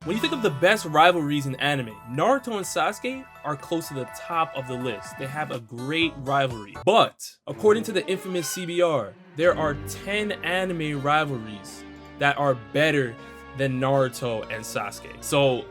When you think of the best rivalries in anime, Naruto and Sasuke are close to the top of the list. They have a great rivalry. But according to the infamous CBR, there are 10 anime rivalries that are better than Naruto and Sasuke. So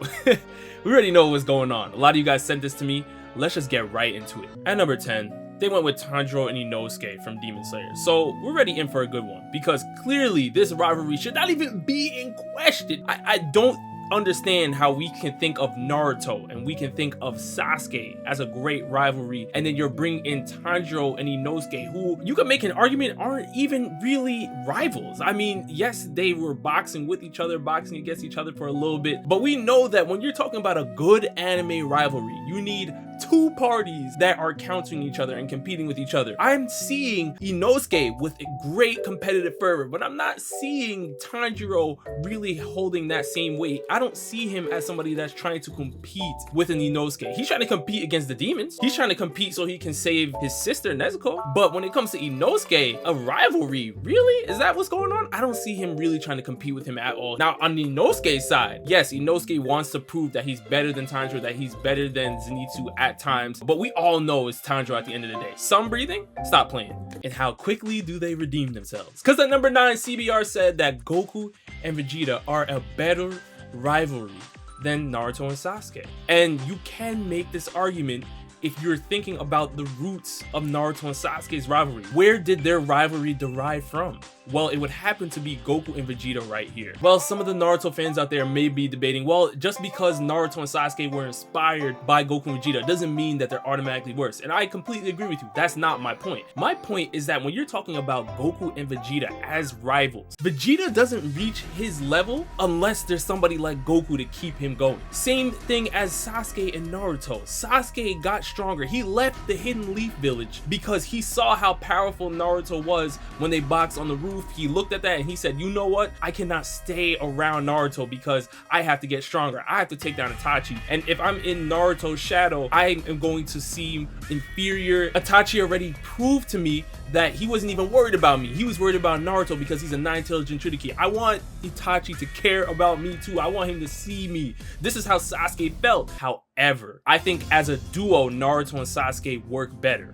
we already know what's going on. A lot of you guys sent this to me. Let's just get right into it. At number 10, they went with Tanjiro and Inosuke from Demon Slayer. So we're already in for a good one, because clearly this rivalry should not even be in question. I don't understand how we can think of Naruto and we can think of Sasuke as a great rivalry, and then you're bringing in Tanjiro and Inosuke, who you can make an argument aren't even really rivals. I mean, yes, they were boxing with each other, boxing against each other for a little bit, but we know that when you're talking about a good anime rivalry, you need two parties that are countering each other and competing with each other. I'm seeing Inosuke with a great competitive fervor, but I'm not seeing Tanjiro really holding that same weight. I don't see him as somebody that's trying to compete with an Inosuke. He's trying to compete against the demons. He's trying to compete so he can save his sister Nezuko. But when it comes to Inosuke, a rivalry, really? Is that what's going on? I don't see him really trying to compete with him at all. Now, on Inosuke's side, yes, Inosuke wants to prove that he's better than Tanjiro, that he's better than Zenitsu at times, but we all know it's Tanjiro at the end of the day. Some breathing? Stop playing. And how quickly do they redeem themselves? Because at number 9, CBR said that Goku and Vegeta are a better rivalry than Naruto and Sasuke. And you can make this argument if you're thinking about the roots of Naruto and Sasuke's rivalry. Where did their rivalry derive from? Well, it would happen to be Goku and Vegeta right here. Well, some of the Naruto fans out there may be debating, well, just because Naruto and Sasuke were inspired by Goku and Vegeta doesn't mean that they're automatically worse. And I completely agree with you. That's not my point. My point is that when you're talking about Goku and Vegeta as rivals, Vegeta doesn't reach his level unless there's somebody like Goku to keep him going. Same thing as Sasuke and Naruto. Sasuke got stronger. He left the Hidden Leaf Village because he saw how powerful Naruto was when they boxed on the roof. He looked at that and he said, you know what? I cannot stay around Naruto because I have to get stronger. I have to take down Itachi. And if I'm in Naruto's shadow, I am going to seem inferior. Itachi already proved to me that he wasn't even worried about me. He was worried about Naruto because he's a 9-tailed Jinchuriki. I want Itachi to care about me too. I want him to see me. This is how Sasuke felt. However, I think as a duo, Naruto and Sasuke work better.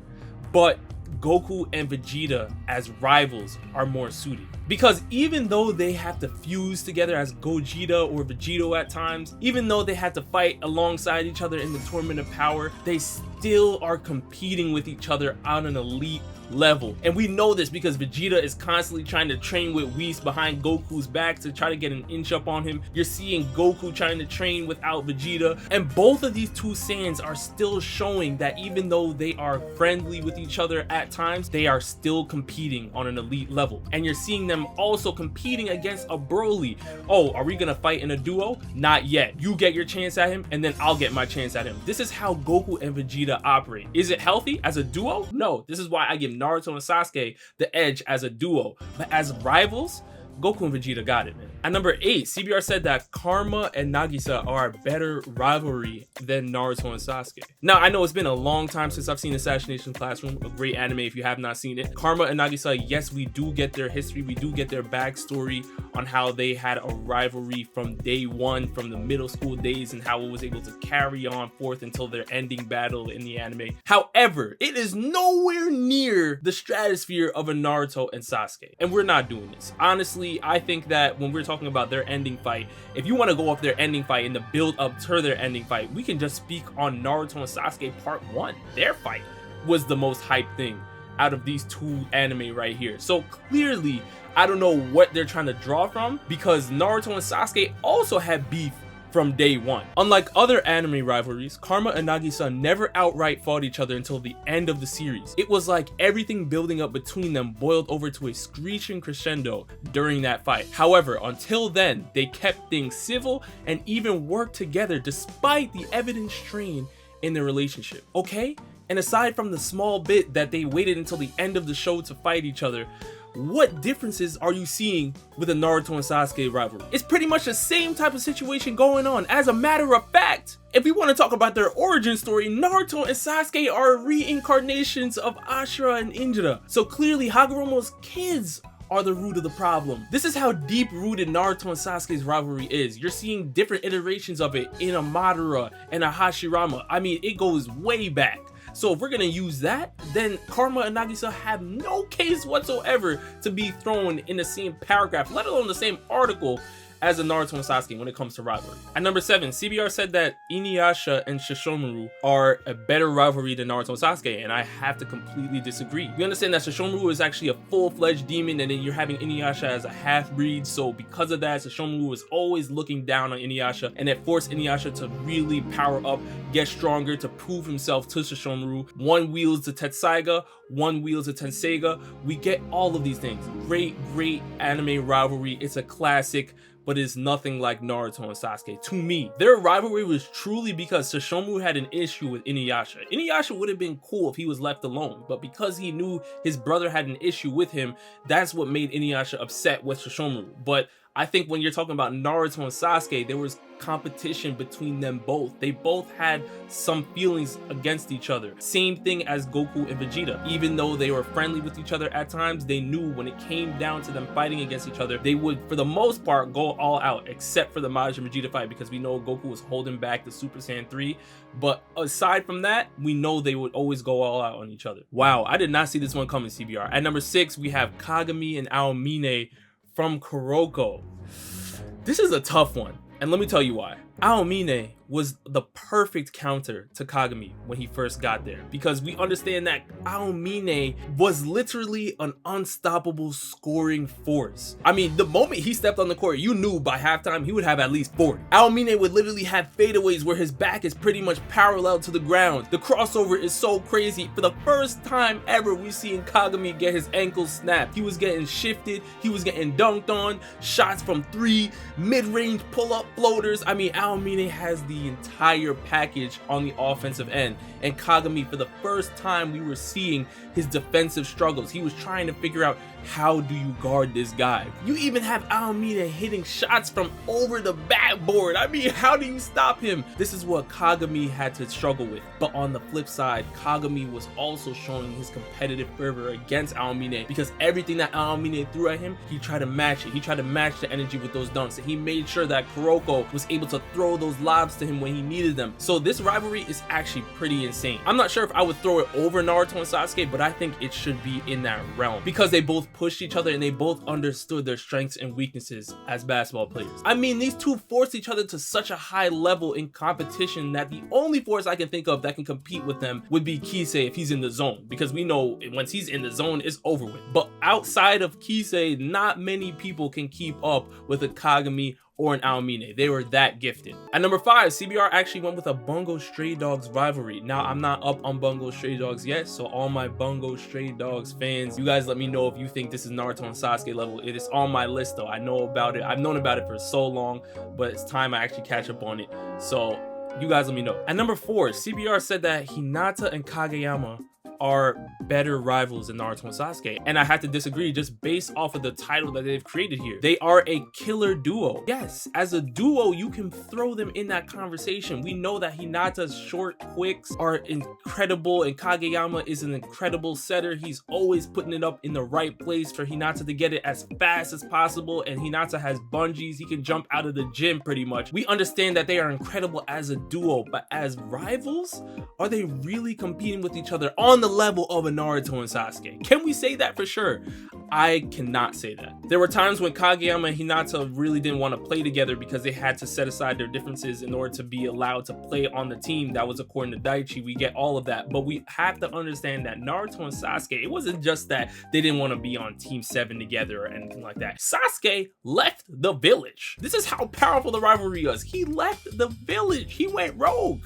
But Goku and Vegeta as rivals are more suited, because even though they have to fuse together as Gogeta or Vegito at times, even though they have to fight alongside each other in the Tournament of Power, they still are competing with each other on an elite level. And we know this because Vegeta is constantly trying to train with Whis behind Goku's back to try to get an inch up on him. You're seeing Goku trying to train without Vegeta, and both of these two Saiyans are still showing that even though they are friendly with each other at times, they are still competing on an elite level. And you're seeing them also competing against a Broly. Oh, are we gonna fight in a duo? Not yet. You get your chance at him and then I'll get my chance at him. This is how Goku and Vegeta operate. Is it healthy as a duo? No. This is why I give Naruto and Sasuke the edge as a duo. But as rivals, Goku and Vegeta got it, man. At number 8, CBR said that Karma and Nagisa are a better rivalry than Naruto and Sasuke. Now, I know it's been a long time since I've seen Assassination Classroom, a great anime if you have not seen it. Karma and Nagisa, yes, we do get their history, we do get their backstory on how they had a rivalry from day one, from the middle school days, and how it was able to carry on forth until their ending battle in the anime. However, it is nowhere near the stratosphere of a Naruto and Sasuke, and we're not doing this. Honestly, I think that when we're talking about their ending fight, if you want to go off their ending fight and the build up to their ending fight, we can just speak on Naruto and Sasuke part 1. Their fight was the most hyped thing out of these two anime right here. So clearly, I don't know what they're trying to draw from, because Naruto and Sasuke also had beef from day one. Unlike other anime rivalries, Karma and Nagisa never outright fought each other until the end of the series. It was like everything building up between them boiled over to a screeching crescendo during that fight. However, until then, they kept things civil and even worked together despite the evident strain in their relationship. Okay? And aside from the small bit that they waited until the end of the show to fight each other, what differences are you seeing with a Naruto and Sasuke rivalry? It's pretty much the same type of situation going on. As a matter of fact, if we want to talk about their origin story, Naruto and Sasuke are reincarnations of Ashura and Indra. So clearly Hagoromo's kids are the root of the problem. This is how deep rooted Naruto and Sasuke's rivalry is. You're seeing different iterations of it in a Madara and a Hashirama. I mean, it goes way back. So if we're gonna use that, then Karma and Nagisa have no case whatsoever to be thrown in the same paragraph, let alone the same article, as a Naruto and Sasuke when it comes to rivalry. At number 7, CBR said that Inuyasha and Sesshomaru are a better rivalry than Naruto and Sasuke, and I have to completely disagree. We understand that Sesshomaru is actually a full-fledged demon, and then you're having Inuyasha as a half-breed, so because of that, Sesshomaru was always looking down on Inuyasha, and it forced Inuyasha to really power up, get stronger, to prove himself to Sesshomaru. One wields the Tetsaiga, one wields the Tenseiga. We get all of these things. Great anime rivalry. It's a classic, but it's nothing like Naruto and Sasuke to me. Their rivalry was truly because Sesshomaru had an issue with Inuyasha. Inuyasha would have been cool if he was left alone, but because he knew his brother had an issue with him, that's what made Inuyasha upset with Sesshomaru. But I think when you're talking about Naruto and Sasuke, there was competition between them both. They both had some feelings against each other. Same thing as Goku and Vegeta. Even though they were friendly with each other at times, they knew when it came down to them fighting against each other, they would, for the most part, go all out, except for the Majin and Vegeta fight, because we know Goku was holding back the Super Saiyan 3. But aside from that, we know they would always go all out on each other. Wow, I did not see this one coming, CBR. At number 6, we have Kagami and Aomine from Kuroko. This is a tough one, and let me tell you why. Aomine was the perfect counter to Kagami when he first got there, because we understand that Aomine was literally an unstoppable scoring force. I mean, the moment he stepped on the court, you knew by halftime he would have at least 40. Aomine would literally have fadeaways where his back is pretty much parallel to the ground. The crossover is so crazy. For the first time ever, we've seen Kagami get his ankles snapped. He was getting shifted, he was getting dunked on, shots from 3, mid-range pull-up floaters. I mean, Aomine has the entire package on the offensive end, and Kagami, for the first time, we were seeing his defensive struggles. He was trying to figure out, how do you guard this guy? You even have Aomine hitting shots from over the backboard. I mean, how do you stop him? This is what Kagami had to struggle with. But on the flip side, Kagami was also showing his competitive fervor against Aomine, because everything that Aomine threw at him, he tried to match it. He tried to match the energy with those dunks, and he made sure that Kuroko was able to throw those lobs to him when he needed them. So this rivalry is actually pretty insane. I'm not sure if I would throw it over Naruto and Sasuke, but I think it should be in that realm, because they both pushed each other and they both understood their strengths and weaknesses as basketball players. I mean, these two forced each other to such a high level in competition that the only force I can think of that can compete with them would be Kisei if he's in the zone, because we know once he's in the zone, it's over with. But outside of Kisei, not many people can keep up with a Kagami or an Aomine. They were that gifted. At number 5, CBR actually went with a Bungo Stray Dogs rivalry. Now, I'm not up on Bungo Stray Dogs yet, so all my Bungo Stray Dogs fans, you guys let me know if you think this is Naruto and Sasuke level. It is on my list though. I know about it. I've known about it for so long, but it's time I actually catch up on it. So you guys let me know. At number 4, CBR said that Hinata and Kageyama are better rivals than Naruto and Sasuke, and I had to disagree just based off of the title that they've created here. They are a killer duo. Yes, as a duo, you can throw them in that conversation. We know that Hinata's short quicks are incredible, and Kageyama is an incredible setter. He's always putting it up in the right place for Hinata to get it as fast as possible, and Hinata has bungees. He can jump out of the gym pretty much. We understand that they are incredible as a duo, but as rivals, are they really competing with each other on the level of a Naruto and Sasuke? Can we say that for sure? I cannot say that. There were times when Kageyama and Hinata really didn't want to play together because they had to set aside their differences in order to be allowed to play on the team. That was according to Daichi. We get all of that, but we have to understand that Naruto and Sasuke, it wasn't just that they didn't want to be on Team 7 together or anything like that. Sasuke left the village. This is how powerful the rivalry was. He left the village. He went rogue.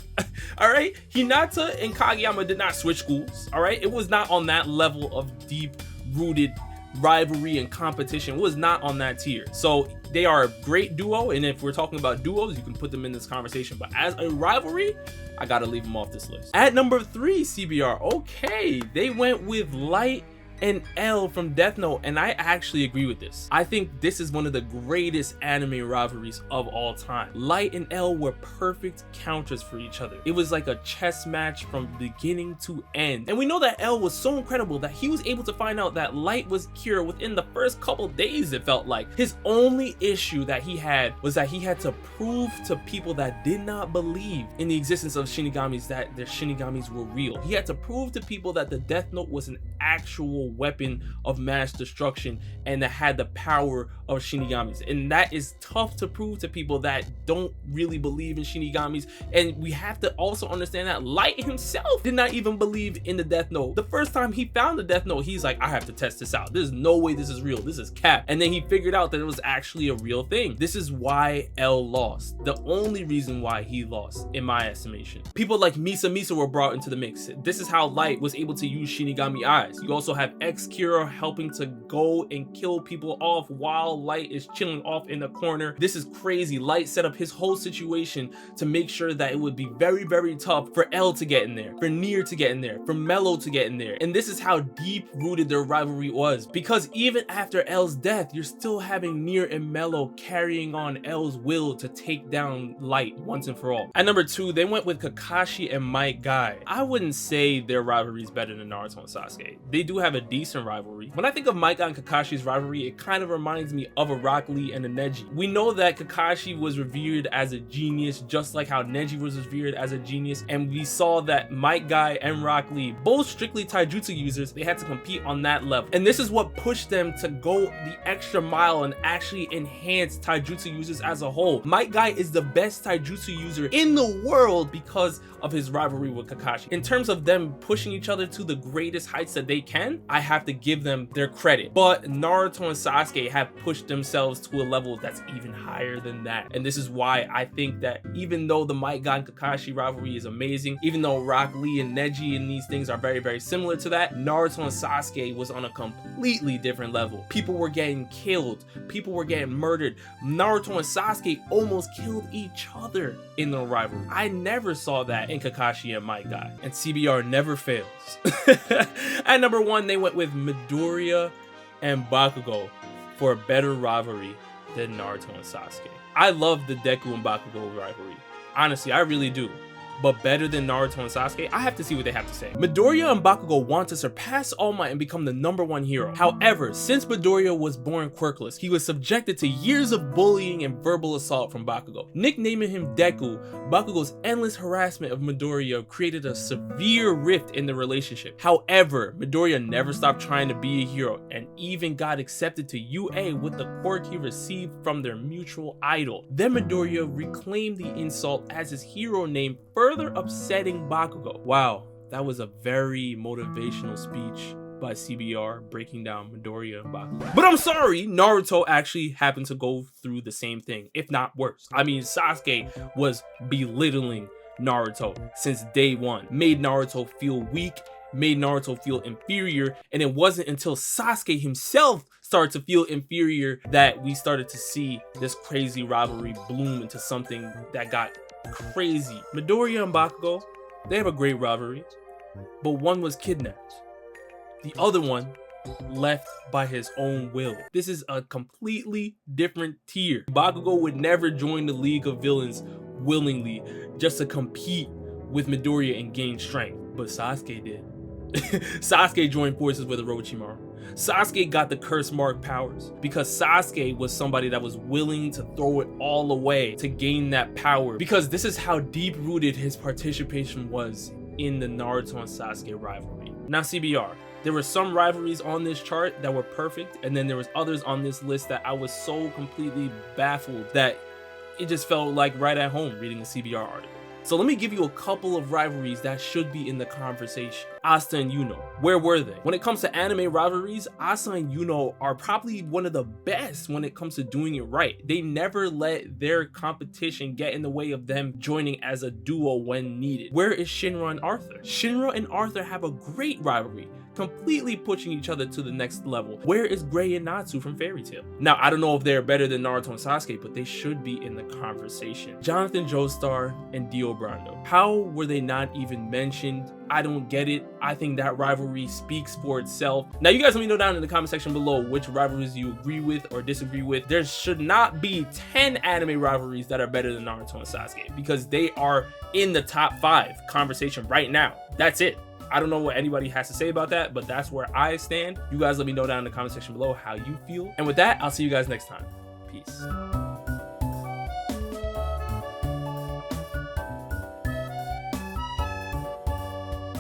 All right, Hinata and Kageyama did not switch schools. All right, it was not on that level of deep rooted rivalry and competition. It was not on that tier. So they are a great duo, and if we're talking about duos, you can put them in this conversation, but as a rivalry, I gotta leave them off this list. At number 3, CBR, okay, they went with Light and L from Death Note, and I actually agree with this. I think this is one of the greatest anime rivalries of all time. Light and L were perfect counters for each other. It was like a chess match from beginning to end. And we know that L was so incredible that he was able to find out that Light was Kira within the first couple days, it felt like. His only issue that he had was that he had to prove to people that did not believe in the existence of Shinigamis that their Shinigamis were real. He had to prove to people that the Death Note was an actual weapon of mass destruction and that had the power of Shinigamis. And that is tough to prove to people that don't really believe in Shinigamis. And we have to also understand that Light himself did not even believe in the Death Note. The first time he found the Death Note, he's like, I have to test this out. There's no way this is real. This is cap. And then he figured out that it was actually a real thing. This is why L lost. The only reason why he lost, in my estimation. People like Misa were brought into the mix. This is how Light was able to use Shinigami eyes. You also have Kira helping to go and kill people off while Light is chilling off in the corner. This is crazy. Light set up his whole situation to make sure that it would be very, very tough for L to get in there, for Nier to get in there, for Mello to get in there. And this is how deep rooted their rivalry was, because even after L's death, you're still having Nier and Mello carrying on L's will to take down Light once and for all. At number 2, they went with Kakashi and Guy. I wouldn't say their rivalry is better than Naruto and Sasuke. They do have a decent rivalry. When I think of Guy and Kakashi's rivalry, it kind of reminds me of a Rock Lee and a Neji. We know that Kakashi was revered as a genius, just like how Neji was revered as a genius, and we saw that Guy and Rock Lee, both strictly taijutsu users, they had to compete on that level. And this is what pushed them to go the extra mile and actually enhance taijutsu users as a whole. Guy is the best taijutsu user in the world because of his rivalry with Kakashi. In terms of them pushing each other to the greatest heights that they can, I have to give them their credit. But Naruto and Sasuke have pushed themselves to a level that's even higher than that. And this is why I think that even though the Guy and Kakashi rivalry is amazing, even though Rock Lee and Neji and these things are very, very similar to that, Naruto and Sasuke was on a completely different level. People were getting killed. People were getting murdered. Naruto and Sasuke almost killed each other in the rivalry. I never saw that in Kakashi and Guy, and CBR never fails. At number 1, they went with Midoriya and Bakugo for a better rivalry than Naruto and Sasuke. I love the Deku and Bakugo rivalry. Honestly, I really do. But better than Naruto and Sasuke, I have to see what they have to say. Midoriya and Bakugo want to surpass All Might and become the #1 hero. However, since Midoriya was born quirkless, he was subjected to years of bullying and verbal assault from Bakugo. Nicknaming him Deku, Bakugo's endless harassment of Midoriya created a severe rift in the relationship. However, Midoriya never stopped trying to be a hero and even got accepted to UA with the quirk he received from their mutual idol. Then Midoriya reclaimed the insult as his hero name, further upsetting Bakugo. Wow, that was a very motivational speech by CBR breaking down Midoriya and Bakugo. But I'm sorry, Naruto actually happened to go through the same thing, if not worse. I mean, Sasuke was belittling Naruto since day one, made Naruto feel weak, made Naruto feel inferior, and it wasn't until Sasuke himself started to feel inferior that we started to see this crazy rivalry bloom into something that got crazy. Midoriya and Bakugo, they have a great rivalry, but one was kidnapped. The other one left by his own will. This is a completely different tier. Bakugo would never join the League of Villains willingly just to compete with Midoriya and gain strength, but Sasuke did. Sasuke joined forces with Orochimaru. Sasuke got the curse mark powers because Sasuke was somebody that was willing to throw it all away to gain that power, because this is how deep rooted his participation was in the Naruto and Sasuke rivalry. Now CBR, there were some rivalries on this chart that were perfect, and then there was others on this list that I was so completely baffled that it just felt like right at home reading a CBR article. So let me give you a couple of rivalries that should be in the conversation. Asta and Yuno, where were they? When it comes to anime rivalries, Asta and Yuno are probably one of the best when it comes to doing it right. They never let their competition get in the way of them joining as a duo when needed. Where is Shinra and Arthur? Shinra and Arthur have a great rivalry. completely pushing each other to the next level. Where is Gray and Natsu from Fairy Tail? Now, I don't know if they're better than Naruto and Sasuke, but they should be in the conversation. Jonathan Joestar and Dio Brando. How were they not even mentioned? I don't get it. I think that rivalry speaks for itself. Now, you guys let me know down in the comment section below which rivalries you agree with or disagree with. There should not be 10 anime rivalries that are better than Naruto and Sasuke, because they are in the top 5 conversation right now. That's it. I don't know what anybody has to say about that, but that's where I stand. You guys let me know down in the comment section below how you feel. And with that, I'll see you guys next time. Peace.